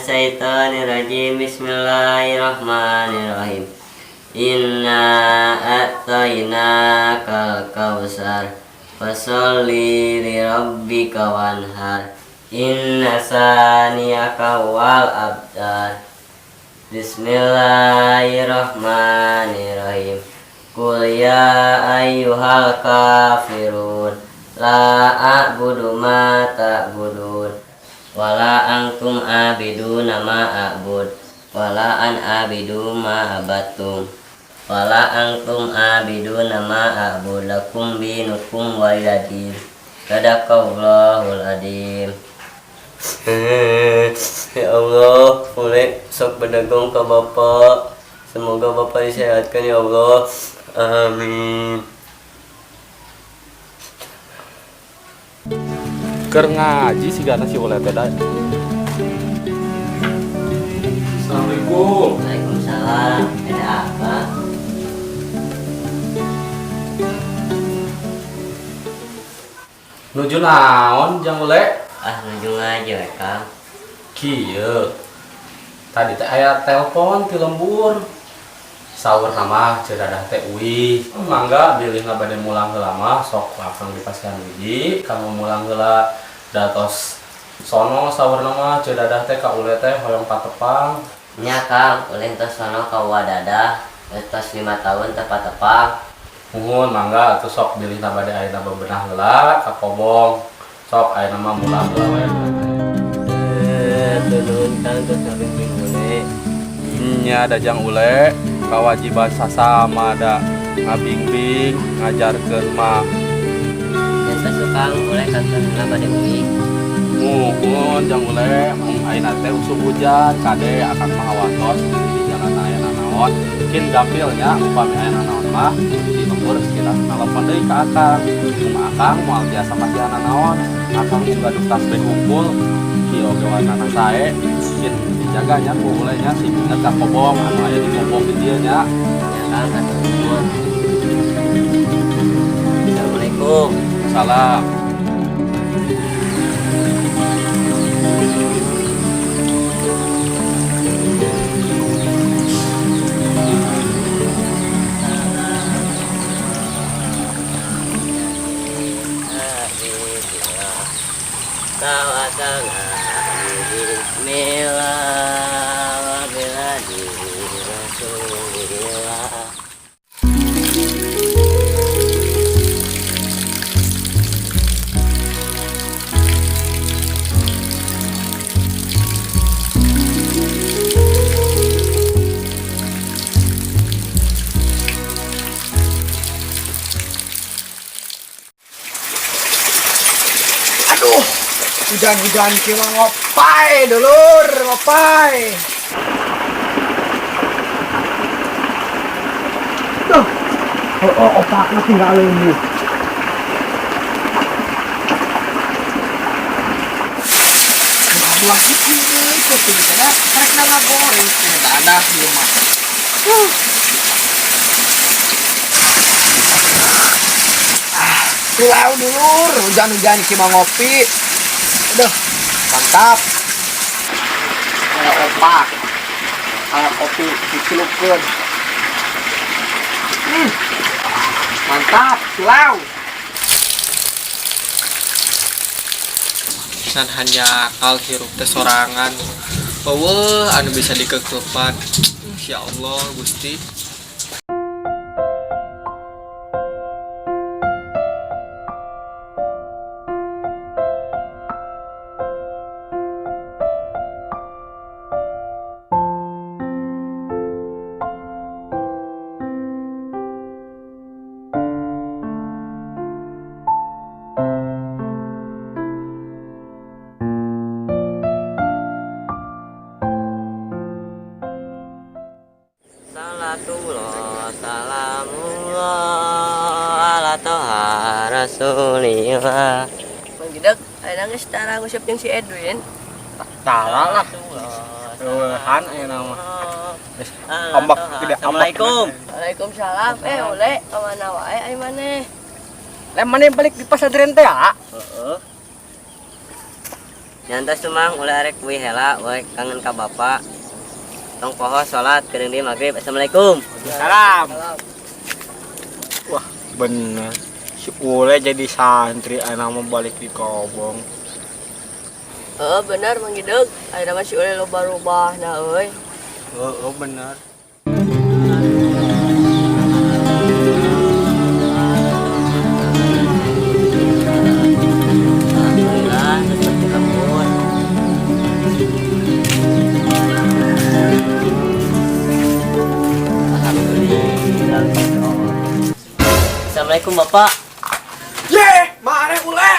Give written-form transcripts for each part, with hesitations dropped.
minasyaitonirrajim. Bismillahirrahmanirrahim. Inna a'tainakal kautsar fasholli lirabbika wanhar. Inna saniyaka wal abtar. Bismillahirrahmanirrahim. Qul ya ayyuhal kafirun la a'budu ma ta'budun wala antum abiduna ma a'bud wala an abidu ma abattum wala antum abiduna ma a'bud lakum dinukum waliyadin. Sadaqallahul adzim. Ya Allah, boleh sok berdagang ke Bapak. Semoga Bapak disehatkan ya Allah. Amin. Keur ngaji sigana si Uleh teh da. Assalamualaikum. Waalaikumsalam. Ada apa? Nuju naon Jang Uleh? Nuju ngaji we, Kang. Kieu. Tadi teh aya telepon ti lembur. Saur nama cedadah teh uih. Mangga bilihna bade mulang heula mah sok langsung dipasieun hiji, kamu mulang heula datos sono saur nama cedadah teh ka Uleh teh hoyong patepang. Nya Kang, ulin tos sono ka Wadadah. Tos 5 tahun teh patepang. Nuhun mangga atuh sok bilihna bade ayeuna bebenah heula ka Kobong. Sok ayeuna mah mulang heula we. Nuhun Kang tos ngabimbing Uleh. Nya da Jang Uleh kawajiban sasama da ngabimbing ngajarkeun mah. Yen tos Kang Uleh kantorna bade uih. Muhun Jang Uleh mung ayeuna teh usum hujan kade akan mahawatos di jalan ayeuna naon. Mungkin gampilnya upami ayeuna naon mah di nomor sekitar telepon deui ka akang. Mung akang moal biasa pasiana naon, akang juga dukas teh kumpul di oge wanana sae. Mungkin dijaganya ku Ulehnya si inget ka Kobong anu aya di Kobong di dieu nya. Ya Kang, atur nuhun. Assalamualaikum. Salam. Bismillah wa biladi rasulillah. Aduh, hujan-hujan cuma ngopai dulur, ngopai. Duh, opaknya tinggal ini. Buang itu tidak trek nama goreng, tidak ada di rumah. Pulau dulur, hujan-hujan cuma ngopi. Aduh, mantap. Kayak opak, kayak kopi dicelupkeun. Mantap, pulau. San hanya akal hirup teh sorangan. Eueuh anu bisa dikekeupan. Ya Allah Gusti. Salatullah salamullah ala toha rasulillah. Manggidak, ayeuna geus tara nguseup jeung si Edwin. Tara lah. Tuhan ayeuna mah. Ombak gede. Assalamualaikum. Waalaikumsalam. Ule, ka mana wae ai maneh? Lem maneh balik di pasar teh ya? Heeh. Nyantos tumang ulah arek we hela we kangen ka Bapak. Tong poho salat keur di magrib. Assalamualaikum. Salam. Wah, bener. Si Ule jadi santri anak mau balik di Kobong. Bener Mang Gideg. Ayeuna mah si Ule loba rubahna euy. Oh, bener. Alhamdulillah tetep dikabul. Alhamdulillah. Assalamualaikum Bapak. Ye, mana ule?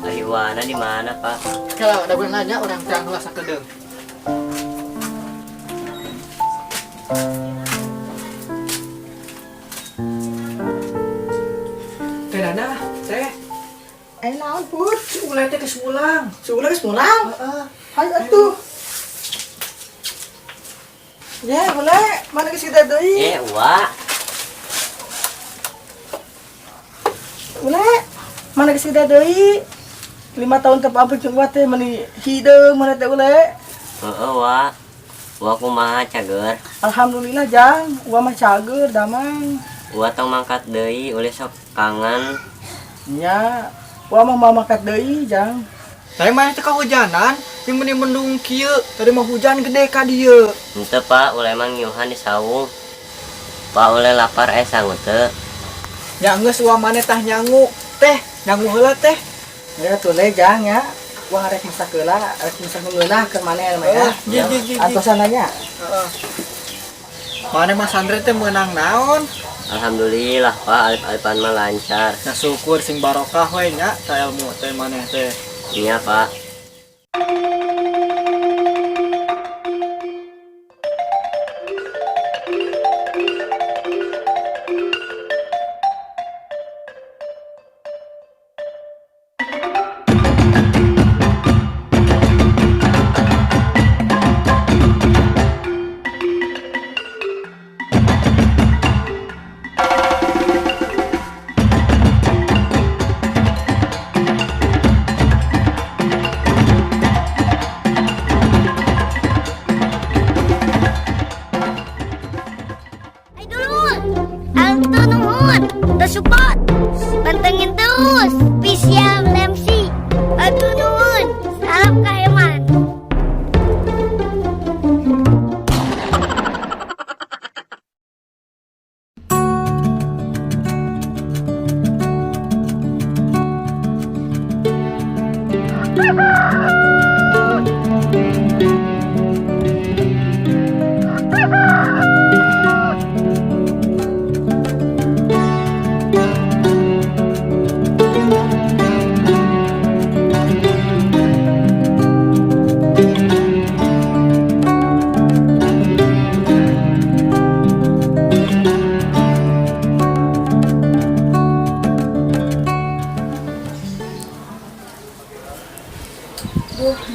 Ayuana di mana, Pak? Kalau ada gue nanya orang terang lah sakedeng. Teh Nana, teh. Naon put, si Ule teh geus mulang. Si Ule geus mulang? Heeh. Hayu atuh. Ya, Ule, mana geus kita deui? Wak. Ule, mana geus kita deui? 5 tahun terpampir jeung teh meni hideung mana teh Ule. Wak. Wak kumaha cager? Alhamdulillah Jang, gua mah cager damang. Wak tong mangkat deui ulih sok kangen. Nya, gua mah mangkat deui Jang. Tadi mana teh kahujanan, yang meni mendung kieu, tadi mah hujan gede ka dieu. Henteu Pak, uleh emang nyuhan di saung. Pak uleh lapar sangu teu. Ya geus wa maneh tah nyangu. Teh, nyangu heula teh. Ya tuh le Jang ya. Gua arek masak heula, arek masak heula keur maneh mah ya. Antosan nanya. Heeh. Maneh Mas Andre teh meunang naon? Alhamdulillah Pak, alif-alifan mah lancar. Ya syukur sing barokah we nya ta ilmu teh maneh teh. Iya Pak. Hai dulur, antu nuhun, support, pantengin terus, spesial MC, antu nuhun, salam kaheman.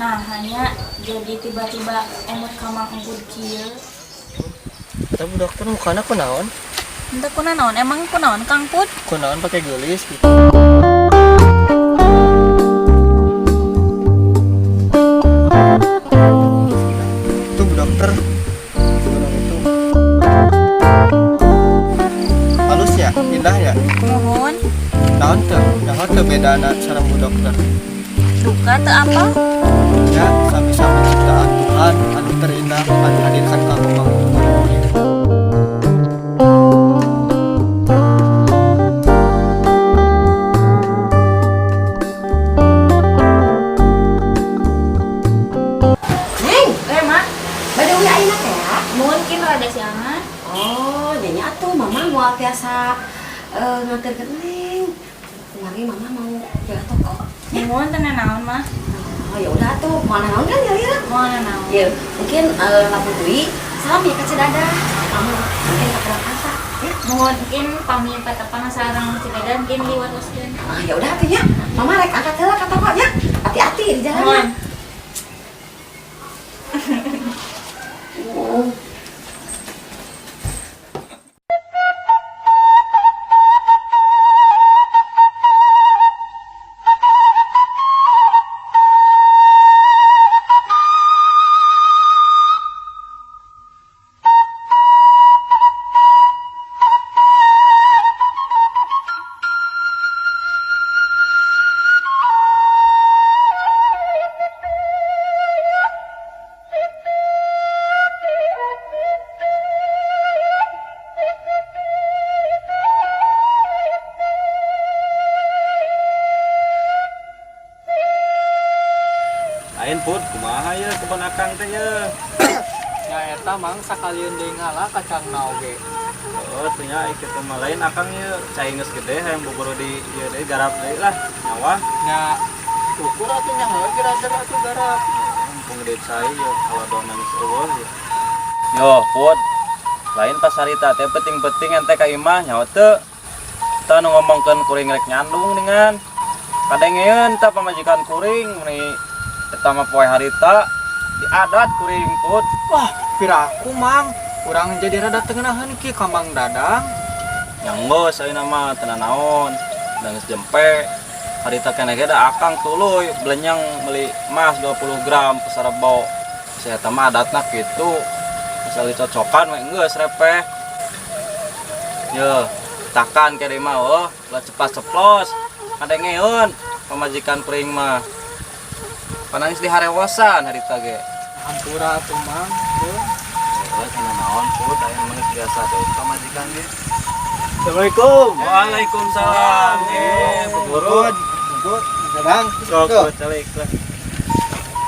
Nah hanya jadi tiba-tiba emut kamang embut kieu. Tapi dokter mukana kunaon? Entah kunaon, emang kunaon Kang Put? Kunaon pakai gelis gitu. Itu Bu Dokter. Orang itu. Halus ya, indah ya. Nuhun, Naon teh? Naon teh bedana sareng Bu Dokter? duka teu apa? Ya, sami-sami ciptaan Tuhan anu terindah anu hadirkan ka bumi. Mungkin rada siangan. Oh, jadi atuh mama mau biasa nganter ke Neng. Kemarin mama mau ke toko. Mohon tenan naon mah. Oh ya udah tuh, mau naon kan ya? Mohon naon. Ya, mungkin labu dui salam ya ke Cidada. Kamu mungkin ke Purwakarta. Ya. Mohon mungkin pami patapana sareng Cidadan mungkin liwat oskeun. Ah ya udah tuh ya. Mama rek angkat heula ka toko ya. Hati-hati di jalan. Mohon. Lain pun kumaha ya kebon akang teh ya. Ya eta mang sakalian deui ngala kacangna oge. Oh teh nya kitu mah lain akang ye cai geus gede hayang bubur di ieu deui garap deui lah nyawa. Nya ukur atuh nya heuh kira-kira atuh garap. Mumpung gede cai ye kalau donan geus eueuh ye. Yo put. Lain pas harita teh penting-penting ente ka imah nyawa teu. Kita nu ngomongkeun kuring rek nyandung dengan kadengeun ta pamajikan kuring meni eta mah poe harita di adat kuring put. Wah, piraku mang, urang jadi rada tengenahan ki ka Mang Dadang. Yang geus ayeuna mah teu naon, da geus jempe. Harita keneh ge da akang tuluy belenyang meuli emas 20 gram pasarebo. Saya eta mah adatna kitu. Asal dicocokan we geus repeh. Ye, takan kade mah oh, lah cepat ceplos. Kadengeun pamajikan kuring mah. Panangis di harewasan harita ge. Hampura atuh mang. Ya, cenah naon put aya mah biasa teh pamajikan ge. Assalamualaikum. Waalaikumsalam. Pegurun. Good. Dadang. Sok calik lah.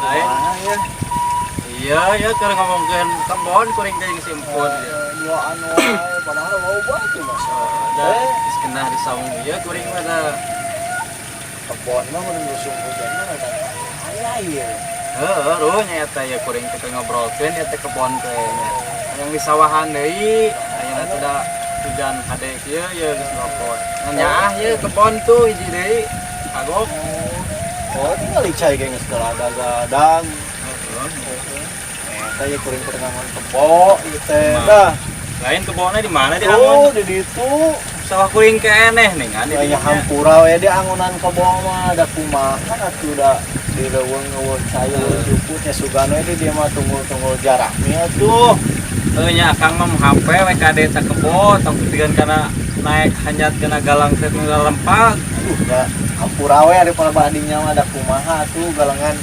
Lain. Ya. Iya, ya keur ngomongkeun kebon kuring teh ngisimpun. Dua anu wae padahal mau bae tuh Mas. Da geus kenah disaung ieu kuring mah da. Kebon mah mun musim hujan mah rada aya ieu. Heuh, ruh nya eta ya kuring teh ngobrolkeun eta kebon teh nya. Yang di sawahan deui, ayeuna teh da hujan hade ieu ya geus ngopot. Nyaah ye kebon tuh hiji deui. Kagok. Oh, tinggal icai ge geus gadang. Eta ye kuring pertengahan kebo ieu teh. Dah. Lain kebonnya di mana di Oh, angon? di ditu. Sawah kuring keneh nih kan di Aya dinya. hampura we di angunan kebo mah da kumaha atuh da di leuweung cai suku teh sugano di dia mah tunggul-tunggul jaraknya tuh. Heuh nya akang mah HP we kade ta kebo tong pikeun kana naik hanjat kena galang teh nu lempak. Da hampura we ari palebadinya mah da kumaha tuh galengan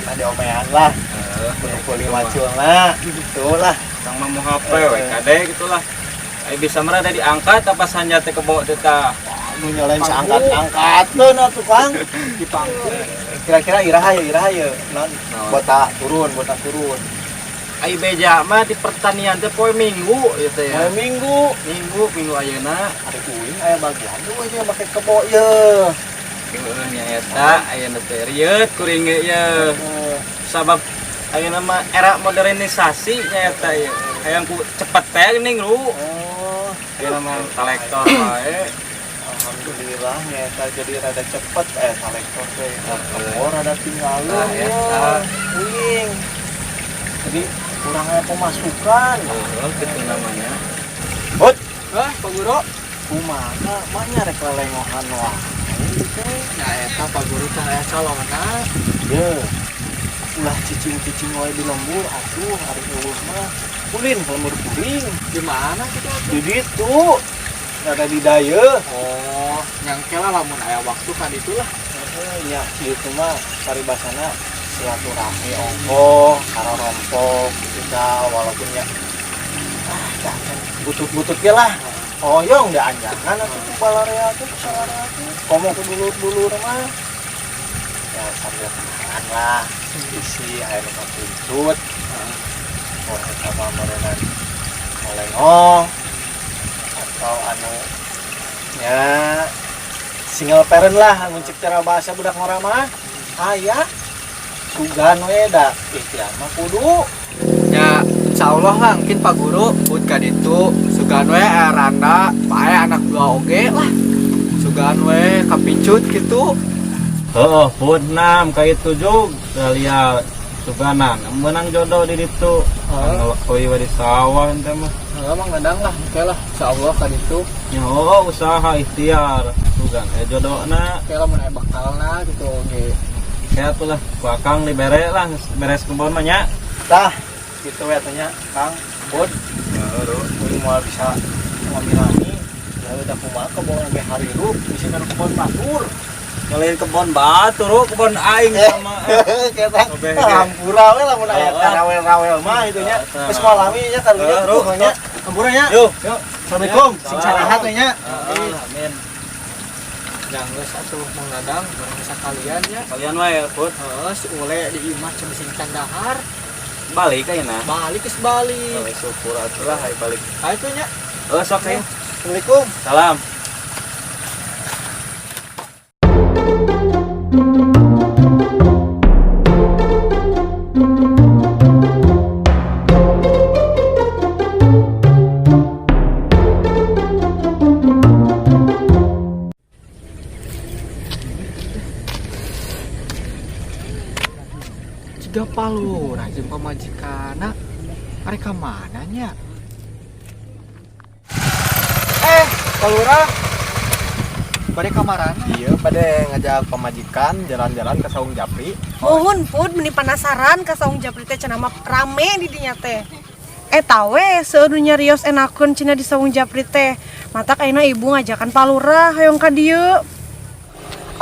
kena diomean lah. Kudu kuli maculna gitu lah. Kang mah mau HP we kade gitulah. Ai bisa mah ada diangkat apa hanjat teh kebo teh ta. Nu nyalain seangkat-angkatkeun atuh Kang. Dipangku. Kira-kira iraha ya non bota turun. Ai beja mah di pertanian teh poe Minggu ieu teh ya. Minggu Minggu ayeuna ada kuing aya bagian tuh aja make kebo ye. Heuh nya eta ayeuna teh rieut kuring ge ye. Sabab ayeuna mah era modernisasi nya eta ye. Hayang ku cepet teh geuning ru. Oh, Ayeuna mah kolektor wae. alhamdulillah nya eta jadi rada cepet kolektor teh. Kebo rada tinggalin Nah, ya. eta. Kuing. Jadi kurang aya pemasukan. Heuh kitu namanya. Hut. Pak Guru. Kumaha mahnya rek lelengohan wae. Nya eta Pak Guru teh aya calonna. Ye. Ulah cicing-cicing wae di lembur atuh hari eueuh mah. Ulin lembur kuring. Di mana kitu? Di ditu. Ada di daya. Oh, nyangke lah lamun aya waktu kan itulah. Ya, itu mah paribasana silaturahmi ongko, karorompok gitu dah walaupun ya jangan butut-butut ge lah. Oyong da anjangan atuh kepala rea tuh, komo ku dulur-dulur mah. Ya sambil tenang lah. Isi air mah pucut. Oh, eta mah merenang olengong atau anu Ya, single parent lah muncik cara bahasa budak ngora mah. Aya sugan we da ikhtiar mah kudu. Ya insyaallah lah mungkin Pak Guru pun ka ditu sugan we randa pae anak dua oge lah. Sugan we kapicut gitu. Heeh, pun nam ka itu jug lihat suganan menang jodoh di ditu. Kalau koi di sawah ente mah. Emang ngadang lah, oke lah, insyaallah ka ditu. Nyo usaha ikhtiar sugan jodohna. Oke lah mun aya bakalna gitu oge. Ya atuh lah, ku akang dibere lah beres kebon mah nya. Tah, gitu we tanya Kang Bud. Heeh, kudu moal bisa ngambilani. Ya udah kumaha kebon ge harirup bisa kana kebon batur. Ngalain kebon batur, kebon aing sama Kita hampura we lah mun aya rawel-rawel mah itu nya. Geus malami nya karunya tuh nya. Hampura nya. Yuk. Assalamualaikum. Sing sarehat we nya. Amin. Yang geus atuh Mang Dadang bareng sakalian nya. Kalian wae, Bud. Heeh, si Ule di imah cenah sing Kandahar. Balik ayeuna. Balik geus balik. Syukur atuh hayang balik. Atuh nya. Sok ya. Assalamualaikum. Salam. Jiga palurah jeung pamajikana. Mereka mana nya? Palurah. Bade kamaran. Iya, pada ngajak pemajikan jalan-jalan ke Saung Japri. Mohon pun meni penasaran ka Saung Japri teh cenah mah rame di dinya teh. Eta we seueuhnya rios enakeun cenah di Saung Japri teh. Matak ayeuna ibu ngajakan palurah hayong ka dieu.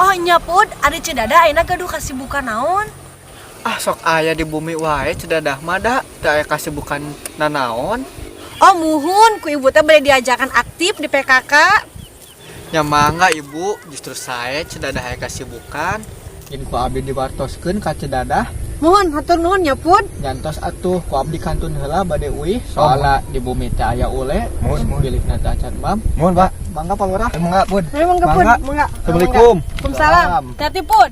Oh nya pun ada cedada ayeuna gaduh kasibukan naon? Ah sok aya di bumi wae cedadah mah da teu aya kasibukan nanaon. Oh muhun ku ibu teh bade diajakan aktif di PKK. Ya mangga ibu, justru saya cedadah aya kasibukan. Ini ku abdi diwartoskeun ka cedadah. Mohon hatur nuhun nya pun. Nyantos atuh ku abdi kantun heula bade uih soalna di bumi teh aya ule. Pilihna teh acan mam. Mohon, Pak. Mangga palurah. Mangga, Bud. Ayo mangga pun, mangga. Assalamualaikum. Waalaikumsalam. Hati pun.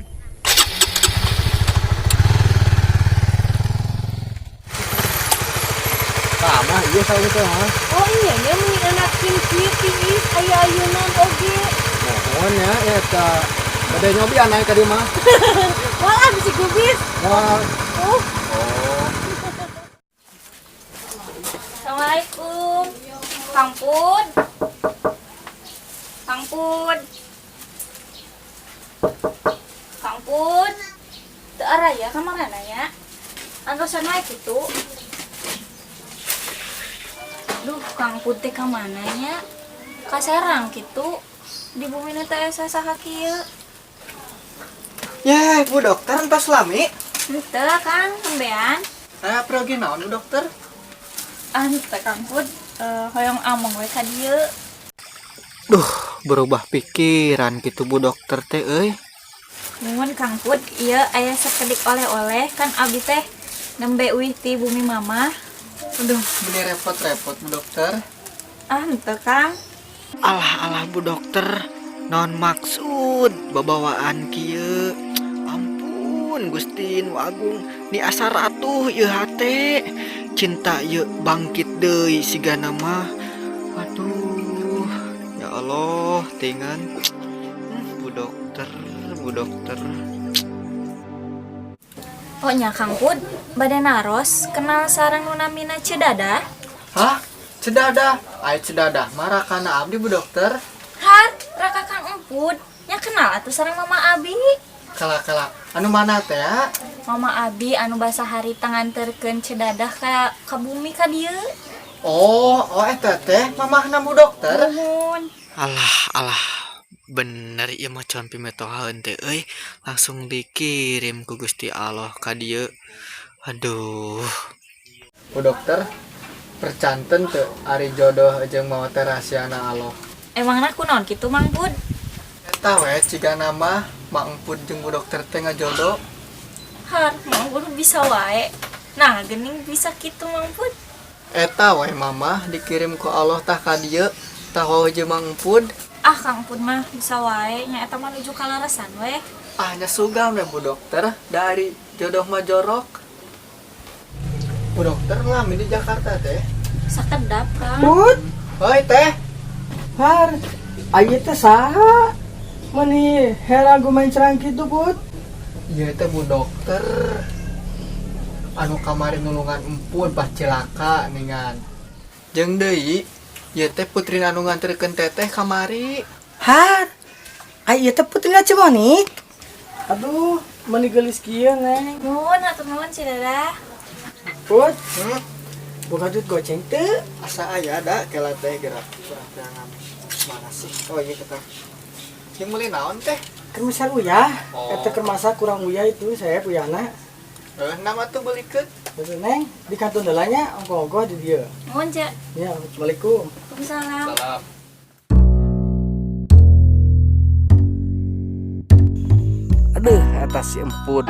Sama ieu saha teh mah. Oh iya nya meni enakeun kieu tiis aya ayeunan oge. Mohon ya eta bade nyobian aya ka dieu mah. Walah bisi kubis. Moal. Assalamualaikum. Kang Pud. Kang Pud. Kang Pud. Teu araya ka mana nya? Anggosan wae kitu. Duh, Kang Pud teh ka mana nya? Ka Serang kitu. Di bumi teh saha kieu. Yeh, Bu Dokter entos lami. Henteu Kang, tembean. Aya pergi naon Bu Dokter? Teh Kang Pud, hoyong among we ka dieu. Duh, berubah pikiran gitu Bu Dokter teh euy. Nuhun Kang Pud, ieu aya sakedik oleh-oleh kan abdi teh nembe uih ti bumi mama. Aduh, bener repot-repot Bu Dokter. Henteu Kang. Alah Bu Dokter, non maksud babawaan kieu. Ampun Gusti Nu Agung, ni asa ratuh ieu hate. Cinta ieu bangkit deui sigana mah. Aduh, ya Allah, tingan. Bu Dokter. Oh nya Kang Pud, bade naros kenal sareng nu namina Cedadah? Hah? Cedadah? Aya cedadah marah kana abdi Bu Dokter. Har, raka Kang Empud, nya kenal atuh sareng Mama Abi. Kalak-kalak. Anu mana teh? Mama Abi anu basahari tanganterkeun Cedadah ka bumi ka dieu. Oh eta teh mamahna Bu Dokter. Nuhun. Alah. Bener ieu mah can pimetohaeun teh euy. Langsung dikirim ku Gusti Allah ka dieu. Aduh. Bu Dokter, percanten teu ari jodoh jeung mawa teh rahasiana Allah. Emangna kunaon kitu Mang Pud? Eta we cigana mah Mang Empud jeung Bu Dokter teh ngajodoh. Har, Mang Pud bisa wae. Nah, geuning bisa kitu Mang Pud. Eta we mamah dikirim ku Allah tah ka dieu. Tah jeung Mang Empud. Ah Kang Pun mah bisa wae nya eta mah nuju kalarasan we. Nya sugam ya Bu Dokter dari jodoh mah jorok. Bu Dokter ngalamin di Jakarta teh. Sakedap Kang. Put, hoi teh. Har, aye teh saha? Meni hela gue main cerang gitu, Put. Iya teh Bu Dokter. Anu kemarin nulungan empun pas celaka ningan. Jeung deui, ieu teh putri anu nganterkeun teteh kamari. Har, aye teh putri Cibonik. Aduh, meni geulis kieu, Neng. Nuhun hatur nuhun Si Dadah. Put, buka duit goceng teu? Asa aya ada kela teh gerak kurang mana sih? Oh iya kita. Yang meuli naon teh? Keur misal uyah. Eta keur masak kurang uyah itu saya puyana. Nama tuh belikeun. Betul Neng, di kantor delanya ongko-ongko di dieu. Nuhun Cek. Ya, Assalamualaikum. Waalaikumsalam. Salam. Aduh, eta si emput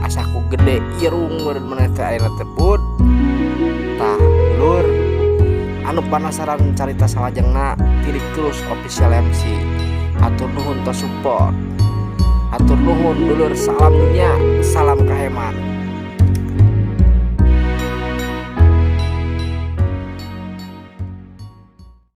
asaku gede irung meureun maneh teh ayeuna teh Put. Tah, Lur. Anu penasaran carita salajengna tilik terus official MC. Atur nuhun tos support. Atur nuhun dulur salam dunya, salam kaheman.